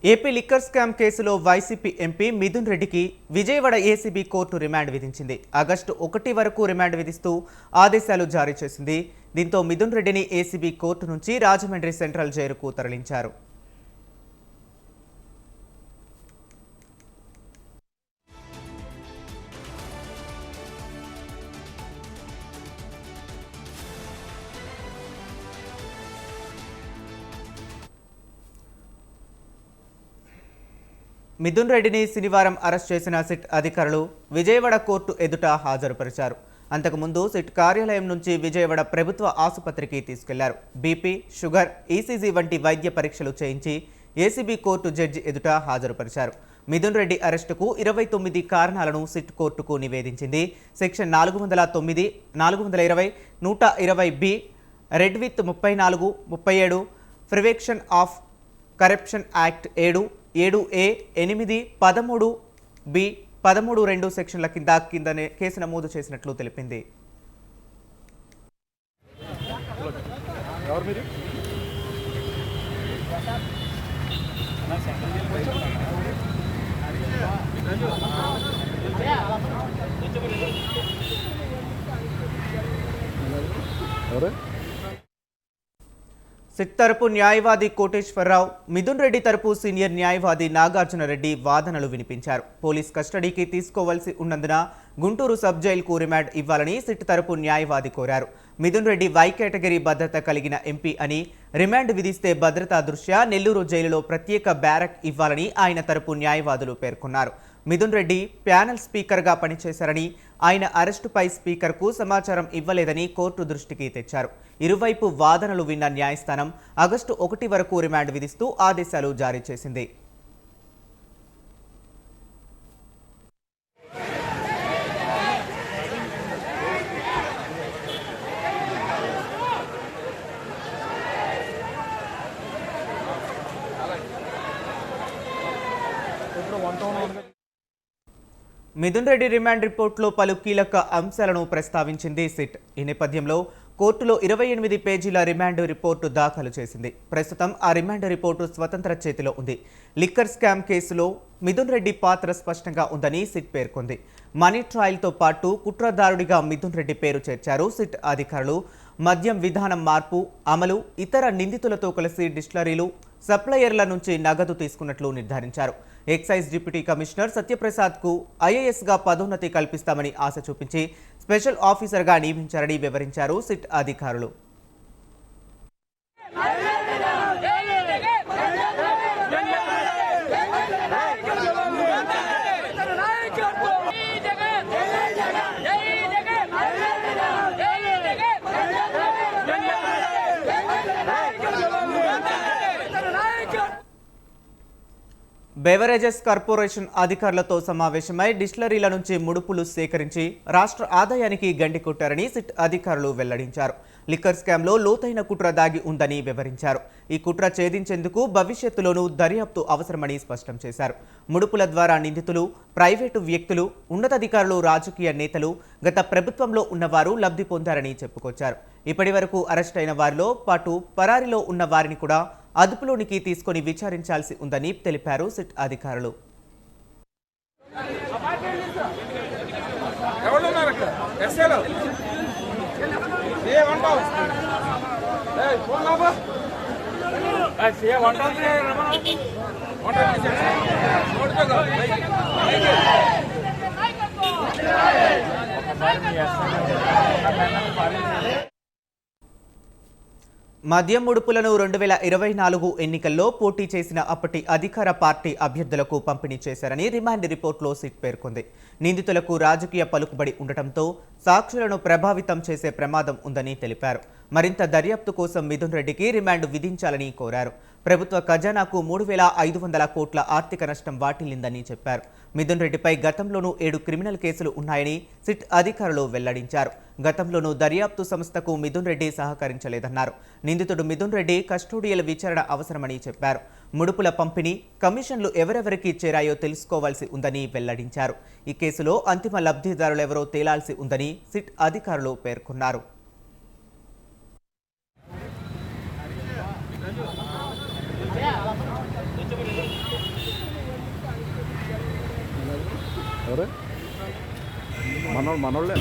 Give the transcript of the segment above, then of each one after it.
AP liquor scam కేసులో YCP MP Mithun రెడ్డికి Vijayawada ACB court remand విధించింది. ఆగస్టు 1 వరకు రిమాండ్ విధిస్తూ ఆదేశాలు జారీ చేసింది. దీంతో మిథున్ రెడ్డిని ఏసీబీ కోర్టు నుంచి రాజమండ్రి సెంట్రల్ జైలుకు తరలించారు. మిథున్ రెడ్డిని శనివారం అరెస్ట్ చేసిన సిట్ అధికారులు విజయవాడ కోర్టు ఎదుట హాజరుపరిచారు. అంతకుముందు సిట్ కార్యాలయం నుంచి విజయవాడ ప్రభుత్వ ఆసుపత్రికి తీసుకెళ్లారు. బీపీ, షుగర్, ఈసీజీ వంటి వైద్య పరీక్షలు చేయించి ఏసీబీ కోర్టు జడ్జి ఎదుట హాజరుపరిచారు. మిథున్ రెడ్డి అరెస్టుకు 29 కారణాలను సిట్ కోర్టుకు నివేదించింది. Section 409, 420, 120B, read with 34, 37, prevention of corruption act 7, 7A, 8, 13B, 13(2) సెక్షన్ల కిందనే కేసు నమోదు చేసినట్లు తెలిపింది. సిట్ తరపు న్యాయవాది కోటేశ్వరరావు, మిథున్ రెడ్డి తరపు సీనియర్ న్యాయవాది నాగార్జున రెడ్డి వాదనలు వినిపించారు. పోలీస్ కస్టడీకి తీసుకోవాల్సి ఉన్నందున గుంటూరు సబ్ జైలుకు రిమాండ్ ఇవ్వాలని సిట్ తరపు న్యాయవాది కోరారు. మిథున్ రెడ్డి వై కేటగిరీ భద్రత కలిగిన ఎంపీ అని, రిమాండ్ విధిస్తే భద్రతా దృష్ట్యా నెల్లూరు జైలులో ప్రత్యేక బ్యారక్ ఇవ్వాలని ఆయన తరపు న్యాయవాదులు పేర్కొన్నారు. మిథున్ రెడ్డి ప్యానెల్ స్పీకర్గా పనిచేశారని, ఆయన అరెస్టుపై స్పీకర్కు సమాచారం ఇవ్వలేదని కోర్టు దృష్టికి తెచ్చారు. ఇరువైపు వాదనలు విన్న న్యాయస్థానం ఆగస్టు 1 వరకు రిమాండ్ విధిస్తూ ఆదేశాలు జారీ చేసింది. మిథున్ రెడ్డి రిమాండ్ రిపోర్టులో పలు కీలక అంశాలను ప్రస్తావించింది సిట్. ఈ నేపథ్యంలో కోర్టులో 28 పేజీల రిమాండ్ రిపోర్టు దాఖలు చేసింది. ప్రస్తుతం ఆ రిమాండ్ రిపోర్టు స్వతంత్ర చేతిలో ఉంది. లిక్కర్ స్కామ్ కేసులో మిథున్ రెడ్డి పాత్ర స్పష్టంగా ఉందని సిట్ పేర్కొంది. మనీ ట్రయల్తో పాటు కుట్రదారుడిగా మిథున్ రెడ్డి పేరు చేర్చారు సిట్ అధికారులు. మద్యం విధానం మార్పు, అమలు, ఇతర నిందితులతో కలిసి డిస్టిలరీలు, సప్లయర్ల నుంచి నగదు తీసుకున్నట్లు నిర్ధారించారు. ఎక్సైజ్ డిప్యూటీ కమిషనర్ సత్యప్రసాద్కు ఐఏఎస్గా పదోన్నతి కల్పిస్తామని ఆశ చూపించి స్పెషల్ ఆఫీసర్గా నియమించారని వివరించారు సిట్ అధికారులు. బెవరేజెస్ కార్పొరేషన్ అధికారులతో సమావేశమై డిస్టిలరీల నుంచి ముడుపులు సేకరించి రాష్ట్ర ఆదాయానికి గండి కొట్టారని సిట్ అధికారులు వెల్లడించారు. లిక్కర్ స్కామ్లో లోతైన కుట్ర దాగి ఉందని వివరించారు. ఈ కుట్ర ఛేదించేందుకు భవిష్యత్తులోనూ దర్యాప్తు అవసరమని స్పష్టం చేశారు. ముడుపుల ద్వారా నిందితులు, ప్రైవేటు వ్యక్తులు, ఉన్నతాధికారులు, రాజకీయ నేతలు, గత ప్రభుత్వంలో ఉన్నవారు లబ్ధి పొందారని చెప్పుకొచ్చారు. ఇప్పటి వరకు అరెస్ట్ అయిన వారిలో పాటు పరారీలో ఉన్న వారిని కూడా అదుపులోనికి తీసుకొని విచారించాల్సి ఉందని తెలిపారు సిట్ అధికారులు. మద్యం ముడుపులను 2024 ఎన్నికల్లో పోటీ చేసిన అప్పటి అధికార పార్టీ అభ్యర్థులకు పంపిణీ చేశారని రిమాండ్ రిపోర్టులో సిట్ పేర్కొంది. నిందితులకు రాజకీయ పలుకుబడి ఉండటంతో సాక్షులను ప్రభావితం చేసే ప్రమాదం ఉందని తెలిపారు. మరింత దర్యాప్తు కోసం మిథున్ రెడ్డికి రిమాండ్ విధించాలని కోరారు. ప్రభుత్వ ఖజానాకు 3,500 కోట్ల ఆర్థిక నష్టం వాటిల్లిందని చెప్పారు. మిథున్ రెడ్డిపై గతంలోనూ 7 క్రిమినల్ కేసులు ఉన్నాయని సిట్ అధికారులు వెల్లడించారు. గతంలోనూ దర్యాప్తు సంస్థకు మిథున్ రెడ్డి సహకరించలేదన్నారు. నిందితుడు మిథున్ రెడ్డి కస్టోడియల్ విచారణ అవసరమని చెప్పారు. ముడుపుల పంపిణీ, కమిషన్లు ఎవరెవరికి చేరాయో తెలుసుకోవాల్సి ఉందని వెల్లడించారు. ఈ కేసులో అంతిమ లబ్ధిదారులెవరో తేలాల్సి ఉందని సిట్ అధికారులు పేర్కొన్నారు. ఎవరు మనోళ్ళే.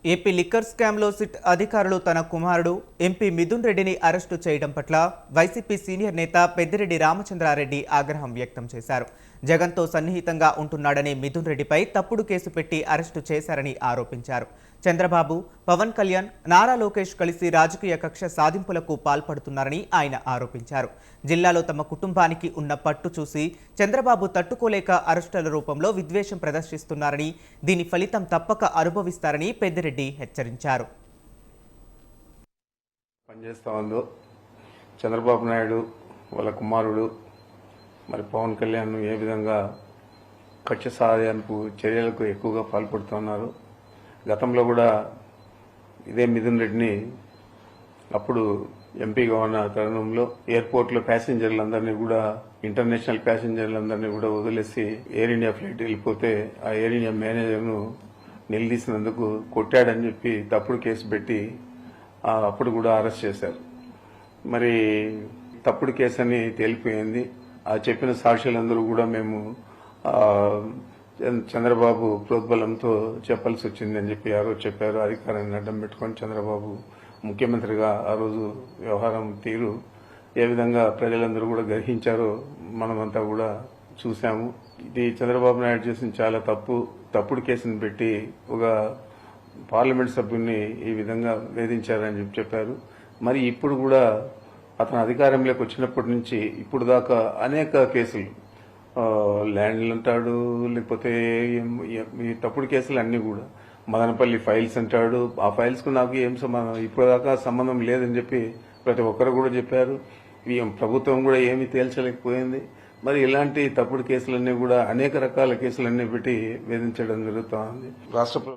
ఏపీ లిక్కర్ స్కామ్లో సిట్ అధికారులు తన కుమారుడు ఎంపీ మిథున్ రెడ్డిని అరెస్టు చేయడం పట్ల వైసీపీ సీనియర్ నేత పెద్దిరెడ్డి రామచంద్రారెడ్డి ఆగ్రహం వ్యక్తం చేశారు. జగన్తో సన్నిహితంగా ఉంటున్నాడని మిథున్ రెడ్డిపై తప్పుడు కేసు పెట్టి అరెస్టు చేశారని ఆరోపించారు. చంద్రబాబు, పవన్ కళ్యాణ్, నారా లోకేష్ కలిసి రాజకీయ కక్ష సాధింపులకు పాల్పడుతున్నారని ఆయన ఆరోపించారు. జిల్లాలో తమ కుటుంబానికి ఉన్న పట్టు చూసి చంద్రబాబు తట్టుకోలేక అరెస్టుల రూపంలో విద్వేషం ప్రదర్శిస్తున్నారని, దీని ఫలితం తప్పక అనుభవిస్తారని పెద్దిరెడ్డి హెచ్చరించారు. పనిచేస్తా ఉందో చంద్రబాబు నాయుడు వాళ్ళ కుమారుడు మరి పవన్ కళ్యాణ్ ఏ విధంగా కక్ష సాధనకు చర్యలకు ఎక్కువగా పాల్పడుతున్నారు. గతంలో కూడా ఇదే మిథున్ రెడ్డిని అప్పుడు ఎంపీగా ఉన్న తరుణంలో ఎయిర్పోర్ట్లో ప్యాసింజర్లందరినీ కూడా ఇంటర్నేషనల్ ప్యాసింజర్లందరినీ కూడా వదిలేసి ఎయిర్ ఇండియా ఫ్లైట్ వెళ్ళిపోతే ఆ ఎయిర్ ఇండియా మేనేజర్ను నిలదీసినందుకు కొట్టాడని చెప్పి తప్పుడు కేసు పెట్టి అప్పుడు కూడా అరెస్ట్ చేశారు. మరి తప్పుడు కేసు అని తేలిపోయింది. ఆ చెప్పిన సాక్షులందరూ కూడా మేము చంద్రబాబు ప్రోద్బలంతో చెప్పాల్సి వచ్చిందని చెప్పి ఆ రోజు చెప్పారు. అధికారాన్ని అడ్డం పెట్టుకొని చంద్రబాబు ముఖ్యమంత్రిగా ఆ రోజు వ్యవహారం తీరు ఏ విధంగా ప్రజలందరూ కూడా గ్రహించారో మనమంతా కూడా చూసాము. ఇది చంద్రబాబు నాయుడు చేసిన చాలా తప్పుడు కేసును పెట్టి ఒక పార్లమెంట్ సభ్యుడిని ఈ విధంగా వేధించారని చెప్పారు. మరి ఇప్పుడు కూడా అతను అధికారంలోకి వచ్చినప్పటి నుంచి ఇప్పుడు దాకా అనేక కేసులు, ల్యాండ్లు అంటాడు, లేకపోతే ఈ తప్పుడు కేసులు అన్నీ కూడా మదనపల్లి ఫైల్స్ అంటాడు. ఆ ఫైల్స్కు నాకు ఏం సంబంధం, ఇప్పటిదాకా సంబంధం లేదని చెప్పి ప్రతి ఒక్కరు కూడా చెప్పారు. ప్రభుత్వం కూడా ఏమీ తేల్చలేకపోయింది. మరి ఇలాంటి తప్పుడు కేసులన్నీ కూడా అనేక రకాల కేసులన్నీ పెట్టి వేధించడం జరుగుతోంది. రాష్ట్ర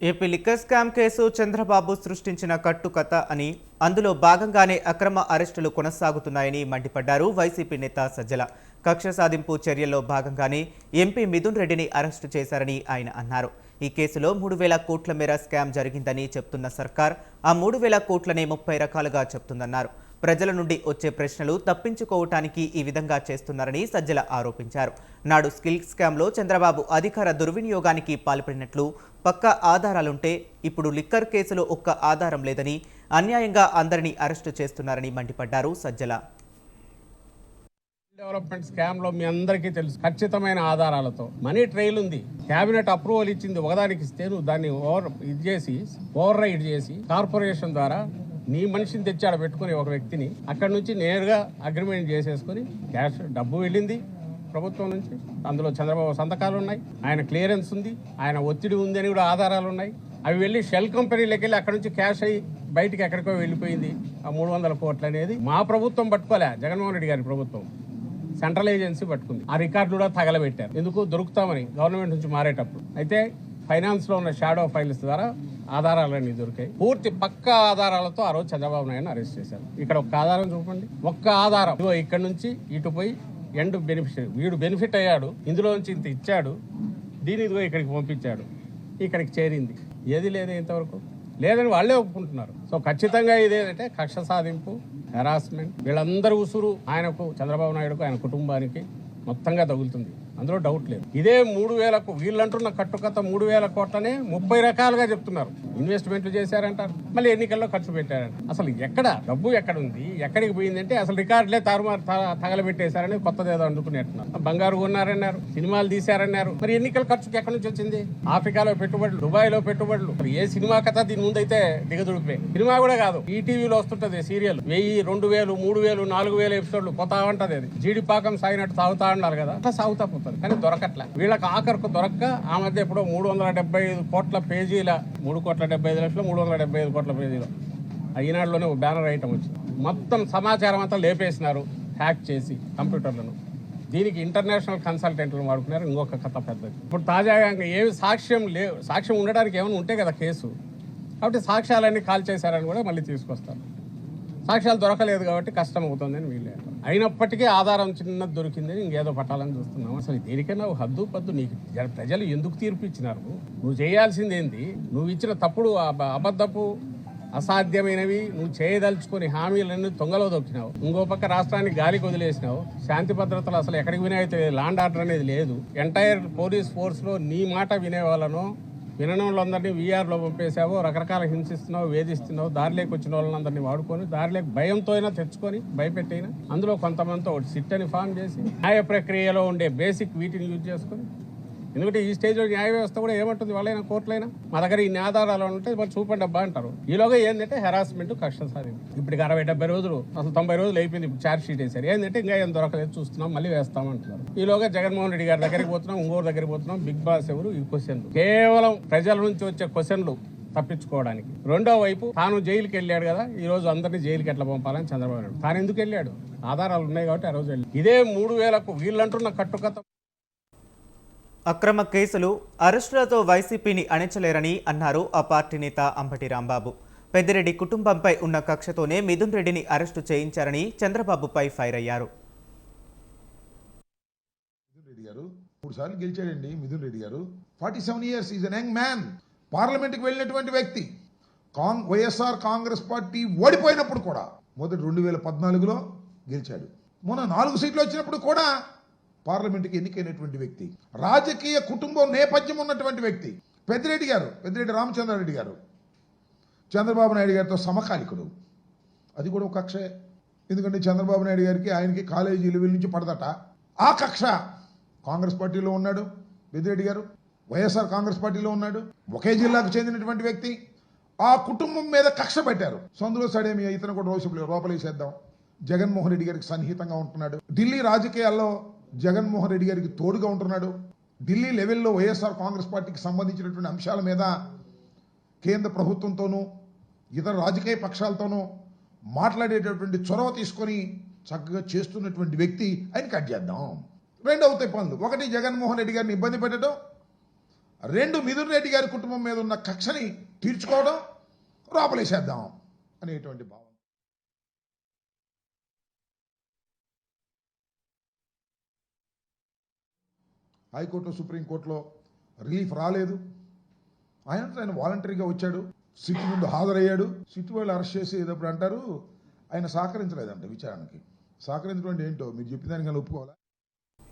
AP liquor scam case Chandrababu సృష్టించిన కట్టుకథ అని, అందులో భాగంగానే అక్రమ అరెస్టులు కొనసాగుతున్నాయని మండిపడ్డారు వైసీపీ నేత సజ్జల. కక్ష సాధింపు చర్యల్లో భాగంగానే ఎంపీ మిథున్ రెడ్డిని అరెస్టు చేశారని ఆయన అన్నారు. ఈ కేసులో 3,000 కోట్ల మేర స్కామ్ జరిగిందని చెప్తున్న సర్కార్ ఆ 3,000 కోట్లనే 30 రకాలుగా చెప్తుందన్నారు. ప్రజల నుండి వచ్చే ప్రశ్నలు తప్పించుకోవటానికి ఈ విధంగా చేస్తున్నారని సజ్జల ఆరోపించారు. నాడు స్కిల్ స్కామ్లో చంద్రబాబు అధికార దుర్వినియోగానికి పాల్పడినట్లు పక్కా ఆధారాలుంటే ఇప్పుడు లిక్కర్ కేసులో ఒక్క ఆధారం లేదని, అన్యాయంగా అందరినీ అరెస్టు చేస్తున్నారని మండిపడ్డారు సజ్జల. డెవలప్మెంట్ స్కామ్ లో మీ అందరికీ తెలుసు, ఖచ్చితమైన ఆధారాలతో మనీ ట్రైల్ ఉంది. కేబినెట్ అప్రూవల్ ఇచ్చింది, ఒకదానికి ఇస్తే నువ్వు దాన్ని ఓవర్ రైడ్ చేసి కార్పొరేషన్ ద్వారా నీ మనిషిని తెచ్చాడ పెట్టుకుని ఒక వ్యక్తిని అక్కడి నుంచి నేరుగా అగ్రిమెంట్ చేసేసుకుని క్యాష్ డబ్బు వెళ్ళింది ప్రభుత్వం నుంచి. అందులో చంద్రబాబు సంతకాలు ఉన్నాయి, ఆయన క్లియరెన్స్ ఉంది, ఆయన ఒత్తిడి ఉంది అని కూడా ఆధారాలు ఉన్నాయి. అవి వెళ్ళి షెల్ కంపెనీలకు వెళ్ళి అక్కడ నుంచి క్యాష్ అయ్యి బయటికి ఎక్కడికో వెళ్ళిపోయింది. ఆ 300 కోట్లు అనేది మా ప్రభుత్వం పట్టుకోలే, జగన్మోహన్ రెడ్డి గారి ప్రభుత్వం సెంట్రల్ ఏజెన్సీ పట్టుకుంది. ఆ రికార్డులు కూడా తగలబెట్టారు, ఎందుకు దొరుకుతామని గవర్నమెంట్ నుంచి మారేటప్పుడు. అయితే ఫైనాన్స్ లో ఉన్న షాడో ఫైల్స్ ద్వారా ఆధారాలన్నీ దొరికాయి. పూర్తి పక్కా ఆధారాలతో ఆ రోజు చంద్రబాబు నాయుడు అరెస్ట్ చేశారు. ఇక్కడ ఒక్క ఆధారం చూపండి, ఒక్క ఆధారం. ఇక్కడ నుంచి ఇటు పోయి ఎండ్ బెనిఫిషియరీ, వీడు బెనిఫిట్ అయ్యాడు, ఇందులో నుంచి ఇంత ఇచ్చాడు, దీని ఇదిగో ఇక్కడికి పంపించాడు, ఇక్కడికి చేరింది. ఏది లేదు ఇంతవరకు, లేదని వాళ్ళే ఒప్పుకుంటున్నారు. సో ఖచ్చితంగా ఇదేంటంటే కక్ష సాధింపు, హెరాస్మెంట్, వీళ్ళందరూ ఉసురు ఆయనకు, చంద్రబాబు నాయుడుకు, ఆయన కుటుంబానికి మొత్తంగా తగులుతుంది, అందులో డౌట్ లేదు. ఇదే 3,000కు వీళ్ళంటున్న కట్టుకథ 3,000 కోట్లనే 30 రకాలుగా చెప్తున్నారు. ఇన్వెస్ట్మెంట్లు చేశారంటారు, మళ్ళీ ఎన్నికల్లో ఖర్చు పెట్టారంట. అసలు ఎక్కడ డబ్బు ఎక్కడ ఉంది, ఎక్కడికి పోయిందంటే అసలు రికార్డులే తగలబెట్టేశారని కొత్తదేదో అందుకునేట్టున్నారు. బంగారు కొన్నారన్నారు, సినిమాలు తీశారన్నారు, మరి ఎన్నికల ఖర్చుకి ఎక్కడి నుంచి వచ్చింది? ఆఫ్రికాలో పెట్టుబడులు, దుబాయ్లో పెట్టుబడులు, ఏ సినిమా కథ దీని ముందైతే దిగదుడిపోయి. సినిమా కూడా కాదు, ఈటీవీలో వస్తుంటది సీరియల్, 1000, 2000, 3000, 4000 ఎపిసోడ్లు పోతా ఉంటది. అది జీడిపాకం సాగినట్టు సాగుతా ఉన్నారు కదా, అట్లా సాగుతా పోతుంది. కానీ దొరకట్లే, వీళ్ళకి ఆఖరికి దొరక్క ఆ మధ్య ఎప్పుడో 375 కోట్ల పేజీల, 3,75,00,000, 375 కోట్ల పేజీలు ఈనాడులోనే ఒక బ్యానర్ ఐటమ్ వచ్చింది. మొత్తం సమాచారం అంతా లేపేసినారు హ్యాక్ చేసి కంప్యూటర్లను. దీనికి ఇంటర్నేషనల్ కన్సల్టెంట్లను వాడుకున్నారు. ఇంకొక కథ పెద్దది. ఇప్పుడు తాజాగా ఏమి సాక్ష్యం ఉండడానికి ఏమైనా ఉంటే కదా కేసు, కాబట్టి సాక్ష్యాలన్నీ కాల్ చేశారని కూడా మళ్ళీ తీసుకొస్తారు. సాక్ష్యాలు దొరకలేదు కాబట్టి కష్టం అవుతుందని వీళ్ళు. అయినప్పటికీ ఆధారం చిన్నది దొరికిందని ఇంకేదో పట్టాలని చూస్తున్నాం. అసలు దేనికైనా హద్దు పద్దు, నీకు ప్రజలు ఎందుకు తీర్పు ఇచ్చినారు? నువ్వు చేయాల్సింది ఏంది? నువ్వు ఇచ్చిన తప్పుడు అబద్ధపు అసాధ్యమైనవి నువ్వు చేయదలుచుకుని హామీలన్నీ తొంగలో దొక్కినావు. ఇంకో పక్క రాష్ట్రాన్ని గాలికి వదిలేసినావు. శాంతి భద్రతలు అసలు ఎక్కడికి వినేది లేదు. లాండ్ ఆర్డర్ అనేది లేదు. ఎంటైర్ పోలీస్ ఫోర్స్లో నీ మాట వినే వాళ్ళను వినని వాళ్ళందరినీ వీఆర్లో పంపేసావు. రకరకాల హింసిస్తున్నావు, వేధిస్తున్నావు. దారిలోకి వచ్చిన వాళ్ళందరినీ వాడుకొని దారిలోకి భయంతో అయినా తెచ్చుకొని భయపెట్టైనా అందులో కొంతమందితో ఒకటి సిట్ అని ఫామ్ చేసి న్యాయ ప్రక్రియలో ఉండే బేసిక్ వీటిని యూజ్ చేసుకొని, ఎందుకంటే ఈ స్టేజ్లో న్యాయ వ్యవస్థ కూడా ఏమంటుంది, వాళ్ళైనా కోర్టులైనా మా దగ్గర ఇన్ని ఆధారాలు ఉంటే మరి చూపండి అబ్బా అంటారు. ఈలోగా ఏంటంటే హెరాస్మెంట్, కక్ష సాధింపు. ఇప్పటికి 60-70 రోజులు అసలు 90 రోజులు అయిపోయింది. ఇప్పుడు ఛార్జ్ షీట్ వేశారు. ఏంటంటే ఇంకా ఏం దొరకలేదు, చూస్తున్నాం, మళ్ళీ వేస్తామంటున్నారు. ఈలోగా జగన్మోహన్ రెడ్డి గారి దగ్గరికి పోతున్నాం, ఇంకోరి దగ్గరికి పోతున్నాం. బిగ్ బాస్ ఎవరు? ఈ క్వశ్చన్లు కేవలం ప్రజల నుంచి వచ్చే క్వశ్చన్లు తప్పించుకోవడానికి. రెండో వైపు తాను జైలుకి వెళ్ళాడు కదా, ఈ రోజు అందరినీ జైలుకి ఎట్లా పంపాలని చంద్రబాబు నాయుడు. తాను ఎందుకు వెళ్ళాడు? ఆధారాలు ఉన్నాయి కాబట్టి ఆ రోజు వెళ్ళి ఇదే 3000కు వీళ్ళంటున్న కట్టుకథ. అక్రమ కేసులు, అరెస్టులతో వైసీపీని అణించలేరని అన్నారు ఆ పార్టీ నేత అంబటి రాంబాబు. పెద్దిరెడ్డి కుటుంబంపై ఉన్న కక్షతోనే మిథున్ రెడ్డిని అరెస్టు చేయించారని చంద్రబాబుపై ఫైర్ అయ్యారు. మిథున్ రెడ్డి గారు 3 సార్లు గెలిచాడండి. మిథున్ రెడ్డి గారు 47 years, is an young man. పార్లమెంట్కి వెళ్ళినటువంటి వ్యక్తి. వైఎస్ఆర్ కాంగ్రెస్ పార్టీ ఓడిపోయినప్పుడు కూడా మొదటి 2014లో గెలిచాడు. మొన్న 4 సీట్లు వచ్చినప్పుడు కూడా పార్లమెంట్కి ఎన్నికైనటువంటి వ్యక్తి. రాజకీయ కుటుంబం నేపథ్యం ఉన్నటువంటి వ్యక్తి పెద్దిరెడ్డి గారు. పెద్దిరెడ్డి రామచంద్రారెడ్డి గారు చంద్రబాబు నాయుడు గారితో సమకాలికుడు. అది కూడా ఒక కక్షే. ఎందుకంటే చంద్రబాబు నాయుడు గారికి ఆయనకి కాలేజీ లెవెల్ నుంచి పడదట. ఆ కక్ష కాంగ్రెస్ పార్టీలో ఉన్నాడు పెద్దిరెడ్డి గారు, వైఎస్ఆర్ కాంగ్రెస్ పార్టీలో ఉన్నాడు. ఒకే జిల్లాకు చెందినటువంటి వ్యక్తి. ఆ కుటుంబం మీద కక్ష పెట్టారు. సందులో సడేమి ఇతను కూడా లోపలేసేద్దాం. జగన్మోహన్ రెడ్డి గారికి సన్నిహితంగా ఉంటున్నాడు. ఢిల్లీ రాజకీయాల్లో జగన్మోహన్ రెడ్డి గారికి తోడుగా ఉంటున్నాడు. ఢిల్లీ లెవెల్లో వైఎస్ఆర్ కాంగ్రెస్ పార్టీకి సంబంధించినటువంటి అంశాల మీద కేంద్ర ప్రభుత్వంతోనూ ఇతర రాజకీయ పక్షాలతోనూ మాట్లాడేటటువంటి చొరవ తీసుకొని చక్కగా చేస్తున్నటువంటి వ్యక్తి. ఆయన కట్ చేద్దాం. 2 అవుతాయి పనులు. 1 జగన్మోహన్ రెడ్డి గారిని ఇబ్బంది పెట్టడం, 2 మిథున్ రెడ్డి గారి కుటుంబం మీద ఉన్న కక్షని తీర్చుకోవడం, లోపలేసేద్దాం అనేటువంటి భావం. హైకోర్టులో, సుప్రీంకోర్టులో రిలీఫ్ రాలేదు. ఆయన వాలంటరీగా వచ్చాడు, సిట్ ముందు హాజరయ్యాడు. సిట్ వాళ్ళు అరెస్ట్ చేసేటప్పుడు అంటారు ఆయన సహకరించలేదంట విచారణకి. సహకరించడం ఏంటో మీరు చెప్పిన దానికన్నా ఒప్పుకోవాలా?